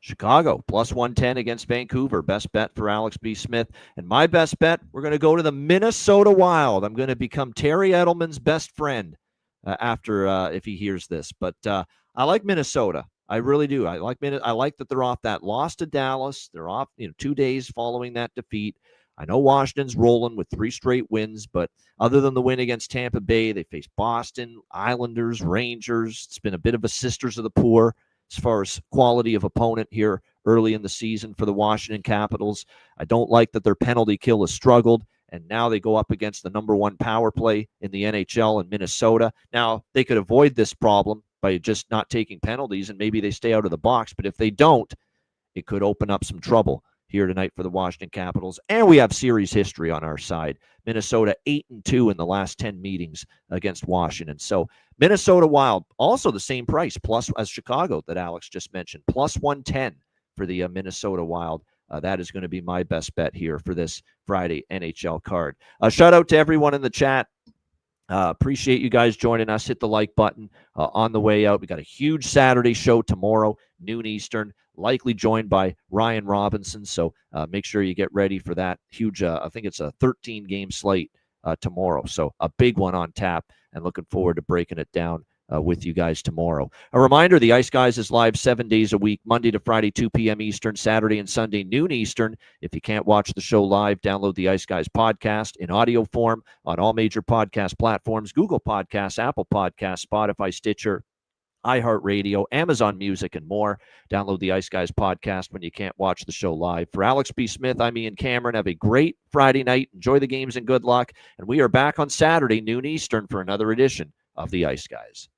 S2: Chicago, plus 110 against Vancouver. Best bet for Alex B. Smith. And my best bet, we're going to go to the Minnesota Wild. I'm going to become Terry Edelman's best friend after if he hears this. But I like Minnesota. I really do. I like that they're off that loss to Dallas. They're off 2 days following that defeat. I know Washington's rolling with 3 straight wins, but other than the win against Tampa Bay, they faced Boston, Islanders, Rangers. It's been a bit of a sisters of the poor as far as quality of opponent here early in the season for the Washington Capitals. I don't like that their penalty kill has struggled, and now they go up against the number 1 power play in the NHL in Minnesota. Now, they could avoid this problem by just not taking penalties, and maybe they stay out of the box, but if they don't, it could open up some trouble here tonight for the Washington Capitals. And we have series history on our side. Minnesota 8-2 in the last 10 meetings against Washington. So Minnesota Wild, also the same price, plus as Chicago that Alex just mentioned, plus 110 for the Minnesota Wild. That is going to be my best bet here for this Friday NHL card. Shout out to everyone in the chat. Appreciate you guys joining us. Hit the like button on the way out. We got a huge Saturday show tomorrow, noon Eastern, likely joined by Ryan Robinson. So make sure you get ready for that huge, I think it's a 13-game slate tomorrow. So a big one on tap, and looking forward to breaking it down with you guys tomorrow. A reminder, the Ice Guys is live 7 days a week, Monday to Friday, 2 p.m. Eastern, Saturday and Sunday, noon Eastern. If you can't watch the show live, download the Ice Guys podcast in audio form on all major podcast platforms, Google Podcasts, Apple Podcasts, Spotify, Stitcher, iHeartRadio, Amazon Music, and more. Download the Ice Guys podcast when you can't watch the show live. For Alex B. Smith, I'm Ian Cameron. Have a great Friday night. Enjoy the games and good luck. And we are back on Saturday, noon Eastern, for another edition of the Ice Guys.